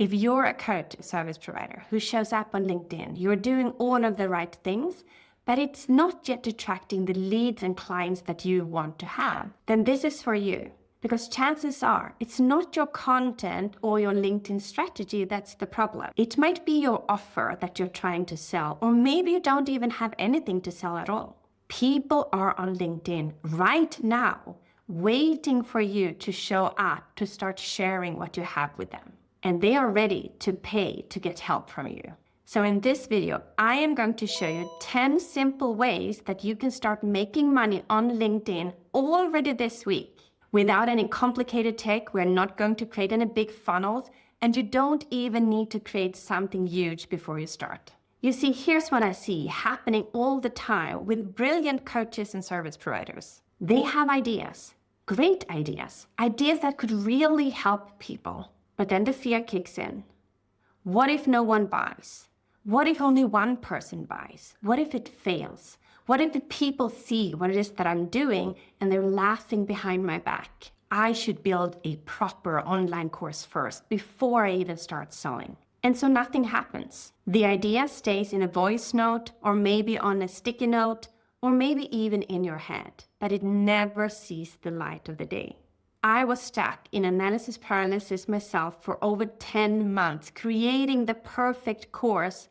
If you're a coach service provider who shows up on LinkedIn, you're doing all of the right things, but it's not yet attracting the leads and clients that you want to have, then this is for you. Because chances are it's not your content or your LinkedIn strategy that's the problem. It might be your offer that you're trying to sell, or maybe you don't even have anything to sell at all. People are on LinkedIn right now waiting for you to show up, to start sharing what you have with them. And they are ready to pay to get help from you. So in this video, I am going to show you 10 simple ways that you can start making money on LinkedIn already this week. Without any complicated tech, we're not going to create any big funnels, and you don't even need to create something huge before you start. You see, here's what I see happening all the time with brilliant coaches and service providers. They have ideas, great ideas that could really help people. But then the fear kicks in. What if no one buys? What if only one person buys? What if it fails? What if the people see what it is that I'm doing and they're laughing behind my back? I should build a proper online course first before I even start selling. And so nothing happens. The idea stays in a voice note, or maybe on a sticky note, or maybe even in your head, but it never sees the light of the day. I was stuck in analysis paralysis myself for over 10 months, creating the perfect course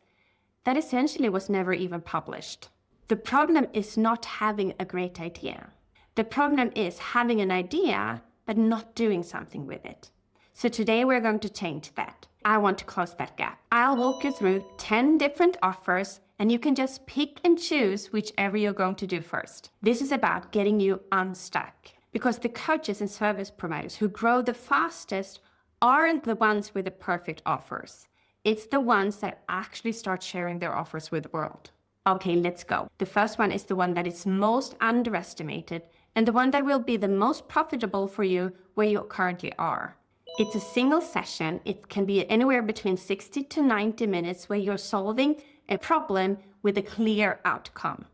that essentially was never even published. The problem is not having a great idea. The problem is having an idea, but not doing something with it. So today we're going to change that. I want to close that gap. I'll walk you through 10 different offers, and you can just pick and choose whichever you're going to do first. This is about getting you unstuck. Because the coaches and service providers who grow the fastest aren't the ones with the perfect offers. It's the ones that actually start sharing their offers with the world. Okay, let's go. The first one is the one that is most underestimated and the one that will be the most profitable for you where you currently are. It's a single session. It can be anywhere between 60 to 90 minutes where you're solving a problem with a clear outcome.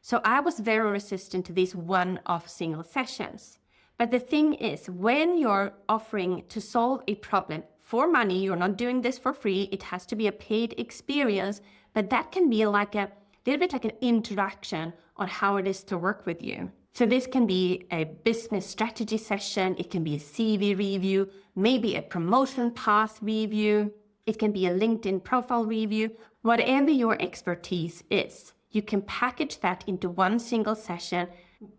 So I was very resistant to these one-off single sessions. But the thing is, when you're offering to solve a problem for money, you're not doing this for free. It has to be a paid experience, but that can be like a little bit like an introduction on how it is to work with you. So this can be a business strategy session. It can be a CV review, maybe a promotion path review. It can be a LinkedIn profile review, whatever your expertise is. You can package that into one single session,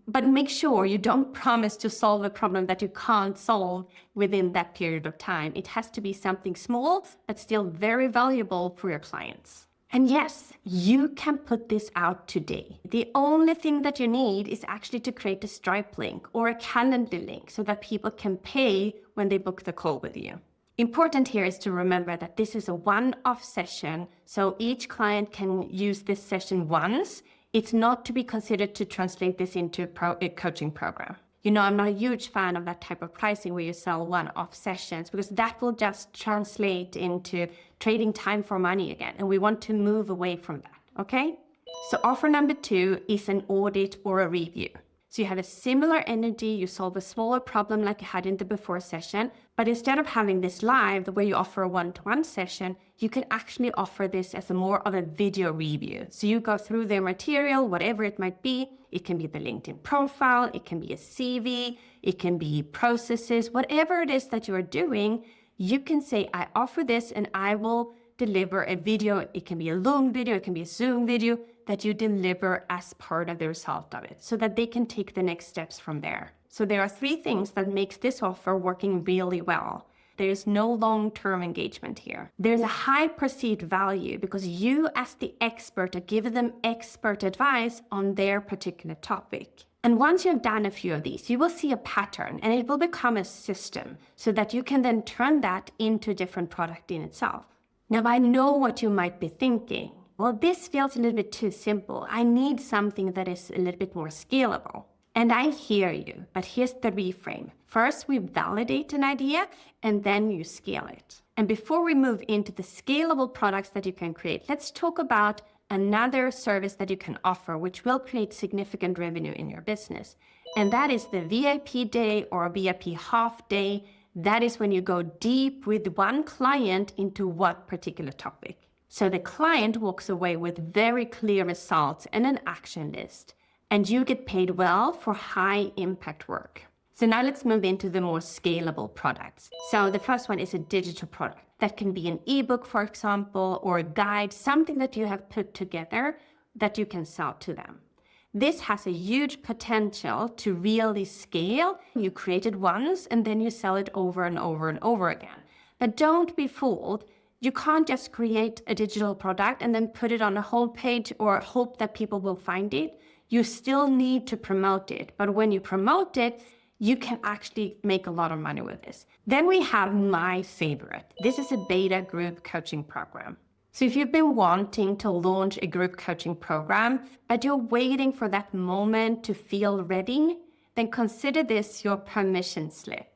but make sure you don't promise to solve a problem that you can't solve within that period of time. It has to be something small, but still very valuable for your clients. And yes, you can put this out today. The only thing that you need is actually to create a Stripe link or a Calendly link so that people can pay when they book the call with you. Important here is to remember that this is a one-off session, so each client can use this session once. It's not to be considered to translate this into a coaching program. You know, I'm not a huge fan of that type of pricing where you sell one-off sessions because that will just translate into trading time for money again, and we want to move away from that, okay? So offer number 2 is an audit or a review. So you have a similar energy, you solve a smaller problem like you had in the before session, but instead of having this live, where you offer a one-to-one session, you can actually offer this as more of a video review. So you go through their material, whatever it might be. It can be the LinkedIn profile, it can be a CV, it can be processes, whatever it is that you are doing, you can say, I offer this and I will deliver a video. It can be a long video, it can be a Zoom video that you deliver as part of the result of it so that they can take the next steps from there. So there are 3 things that makes this offer working really well. There is no long-term engagement here. There's a high perceived value because you as the expert are giving them expert advice on their particular topic. And once you've done a few of these, you will see a pattern and it will become a system so that you can then turn that into a different product in itself. Now, I know what you might be thinking. Well, this feels a little bit too simple. I need something that is a little bit more scalable. And I hear you, but here's the reframe. First, we validate an idea and then you scale it. And before we move into the scalable products that you can create, let's talk about another service that you can offer, which will create significant revenue in your business. And that is the VIP day or VIP half day That is when you go deep with one client into what particular topic. So the client walks away with very clear results and an action list, and you get paid well for high impact work. So now let's move into the more scalable products. So the first one is a digital product. That can be an ebook, for example, or a guide, something that you have put together that you can sell to them. This has a huge potential to really scale. You create it once and then you sell it over and over and over again. But don't be fooled. You can't just create a digital product and then put it on a homepage or hope that people will find it. You still need to promote it. But when you promote it, you can actually make a lot of money with this. Then we have my favorite. This is a beta group coaching program. So if you've been wanting to launch a group coaching program, but you're waiting for that moment to feel ready, then consider this your permission slip.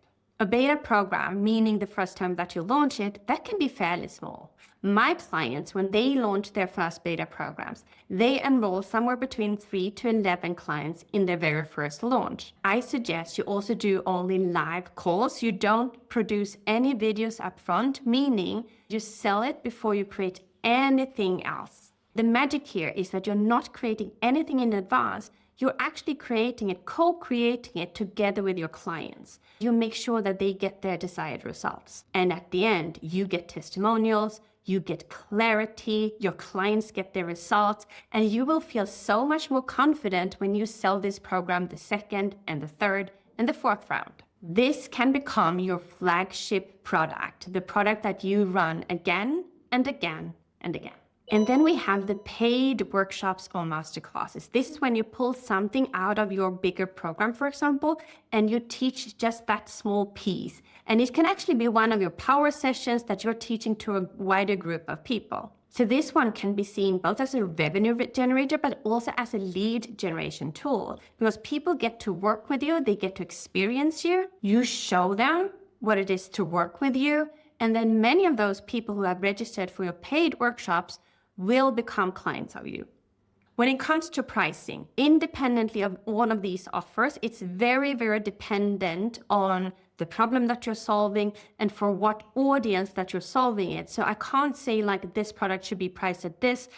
A beta program, meaning the first time that you launch it, that can be fairly small. My clients, when they launch their first beta programs, they enroll somewhere between 3 to 11 clients in their very first launch. I suggest you also do only live calls. You don't produce any videos up front, meaning you sell it before you create anything else. The magic here is that you're not creating anything in advance. You're actually creating it, co-creating it together with your clients. You make sure that they get their desired results. And at the end, you get testimonials, you get clarity, your clients get their results, and you will feel so much more confident when you sell this program the second and the third and the fourth round. This can become your flagship product, the product that you run again and again and again. And then we have the paid workshops or masterclasses. This is when you pull something out of your bigger program, for example, and you teach just that small piece. And it can actually be one of your power sessions that you're teaching to a wider group of people. So this one can be seen both as a revenue generator, but also as a lead generation tool, because people get to work with you, they get to experience you, you show them what it is to work with you, and then many of those people who have registered for your paid workshops will become clients of you. When it comes to pricing, independently of all of these offers, it's very, very dependent on the problem that you're solving and for what audience that you're solving it. So I can't say like this product should be priced at this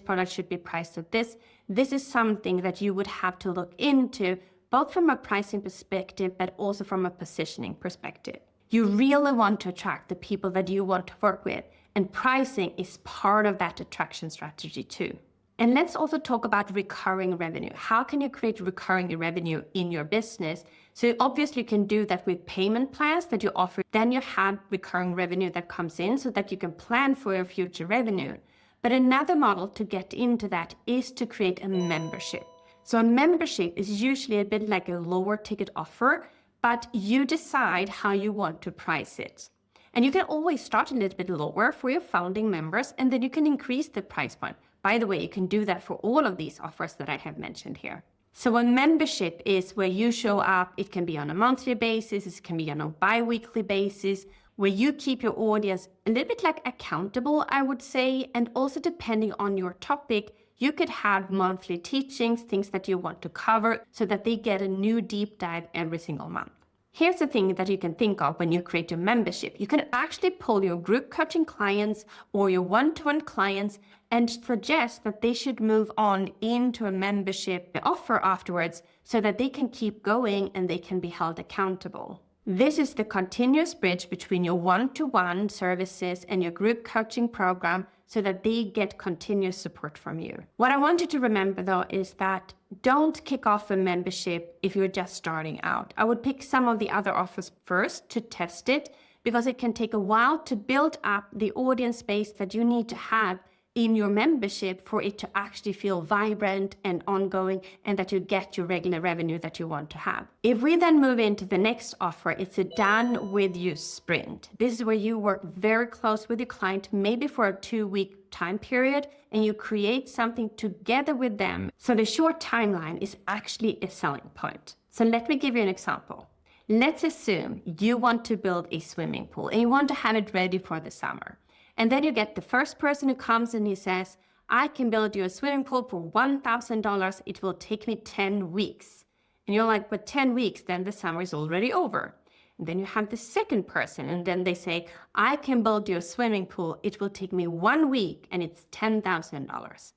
product should be priced at this. This is something that you would have to look into, both from a pricing perspective, but also from a positioning perspective. You really want to attract the people that you want to work with, and pricing is part of that attraction strategy too. And let's also talk about recurring revenue. How can you create recurring revenue in your business? So obviously you can do that with payment plans that you offer. Then you have recurring revenue that comes in so that you can plan for your future revenue. But another model to get into that is to create a membership. So a membership is usually a bit like a lower ticket offer, but you decide how you want to price it. And you can always start a little bit lower for your founding members, and then you can increase the price point. By the way, you can do that for all of these offers that I have mentioned here. So a membership is where you show up. It can be on a monthly basis, it can be on a bi-weekly basis, where you keep your audience a little bit like accountable, I would say, and also depending on your topic, you could have monthly teachings, things that you want to cover so that they get a new deep dive every single month. Here's the thing that you can think of when you create your membership. You can actually pull your group coaching clients or your one-to-one clients and suggest that they should move on into a membership offer afterwards so that they can keep going and they can be held accountable. This is the continuous bridge between your one-to-one services and your group coaching program so that they get continuous support from you. What I want you to remember though is that don't kick off a membership if you're just starting out. I would pick some of the other offers first to test it because it can take a while to build up the audience base that you need to have in your membership for it to actually feel vibrant and ongoing and that you get your regular revenue that you want to have. If we then move into the next offer, it's a done with you sprint. This is where you work very close with your client, maybe for a 2-week time period, and you create something together with them. So the short timeline is actually a selling point. So let me give you an example. Let's assume you want to build a swimming pool and you want to have it ready for the summer. And then you get the first person who comes and he says, I can build you a swimming pool for $1,000. It will take me 10 weeks. And you're like, but 10 weeks, then the summer is already over. And then you have the second person, and then they say, I can build you a swimming pool. It will take me 1 week, and it's $10,000.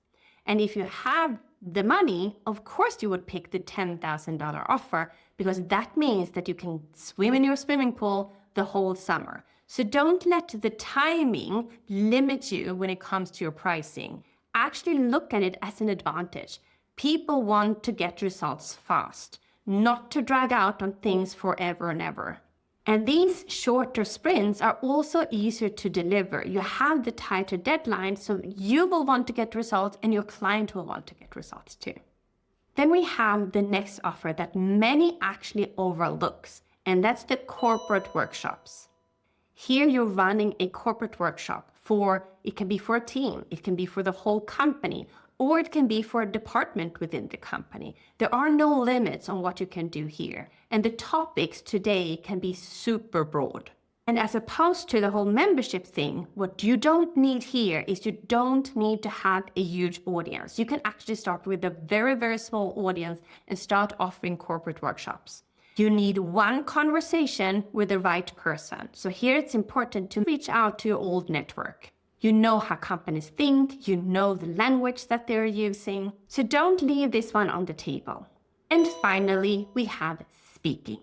And if you have the money, of course you would pick the $10,000 offer, because that means that you can swim in your swimming pool the whole summer. So don't let the timing limit you when it comes to your pricing. Actually look at it as an advantage. People want to get results fast, not to drag out on things forever and ever. And these shorter sprints are also easier to deliver. You have the tighter deadline, so you will want to get results and your client will want to get results too. Then we have the next offer that many actually overlooks, and that's the corporate workshops. Here you're running a corporate workshop it can be for a team, it can be for the whole company, or it can be for a department within the company. There are no limits on what you can do here. And the topics today can be super broad. And as opposed to the whole membership thing, what you don't need here is you don't need to have a huge audience. You can actually start with a very, very small audience and start offering corporate workshops. You need one conversation with the right person. So here it's important to reach out to your old network. You know how companies think, you know the language that they're using. So don't leave this one on the table. And finally, we have speaking.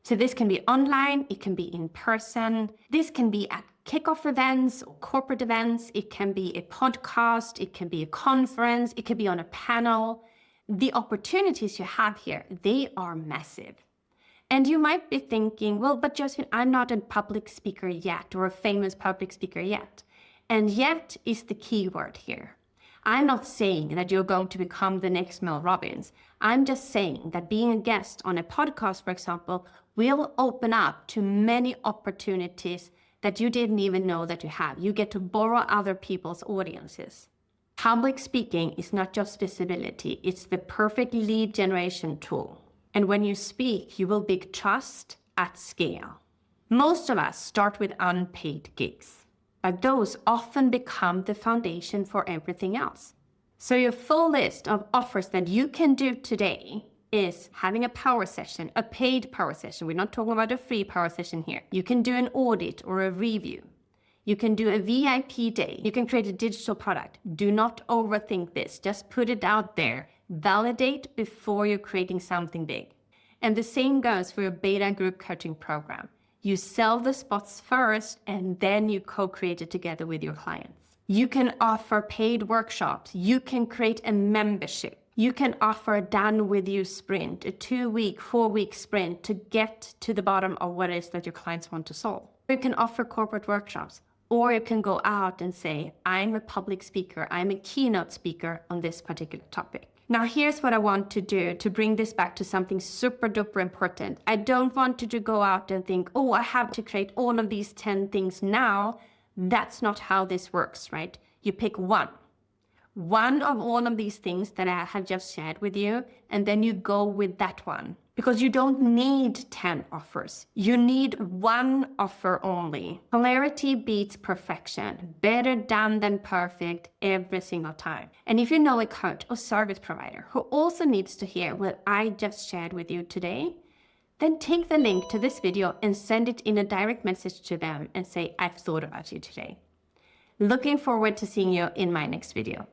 So this can be online, it can be in person. This can be at kickoff events or corporate events. It can be a podcast, it can be a conference, it can be on a panel. The opportunities you have here, they are massive. And you might be thinking, well, but Josefine, I'm not a public speaker yet or a famous public speaker yet. And yet is the key word here. I'm not saying that you're going to become the next Mel Robbins. I'm just saying that being a guest on a podcast, for example, will open up to many opportunities that you didn't even know that you have. You get to borrow other people's audiences. Public speaking is not just visibility, it's the perfect lead generation tool. And when you speak, you will build trust at scale. Most of us start with unpaid gigs, but those often become the foundation for everything else. So your full list of offers that you can do today is having a power session, a paid power session. We're not talking about a free power session here. You can do an audit or a review. You can do a VIP day. You can create a digital product. Do not overthink this. Just put it out there. Validate before you're creating something big. And the same goes for your beta group coaching program. You sell the spots first and then you co-create it together with your clients. You can offer paid workshops. You can create a membership. You can offer a done with you sprint, a 2-week, 4-week sprint to get to the bottom of what it is that your clients want to solve. You can offer corporate workshops, or you can go out and say, I'm a public speaker. I'm a keynote speaker on this particular topic. Now, here's what I want to do to bring this back to something super duper important. I don't want you to go out and think, oh, I have to create all of these 10 things now. That's not how this works, right? You pick one of all of these things that I have just shared with you, and then you go with that one. Because you don't need 10 offers. You need one offer only. Clarity beats perfection. Better done than perfect every single time. And if you know a coach or service provider who also needs to hear what I just shared with you today, then take the link to this video and send it in a direct message to them and say, I've thought about you today. Looking forward to seeing you in my next video.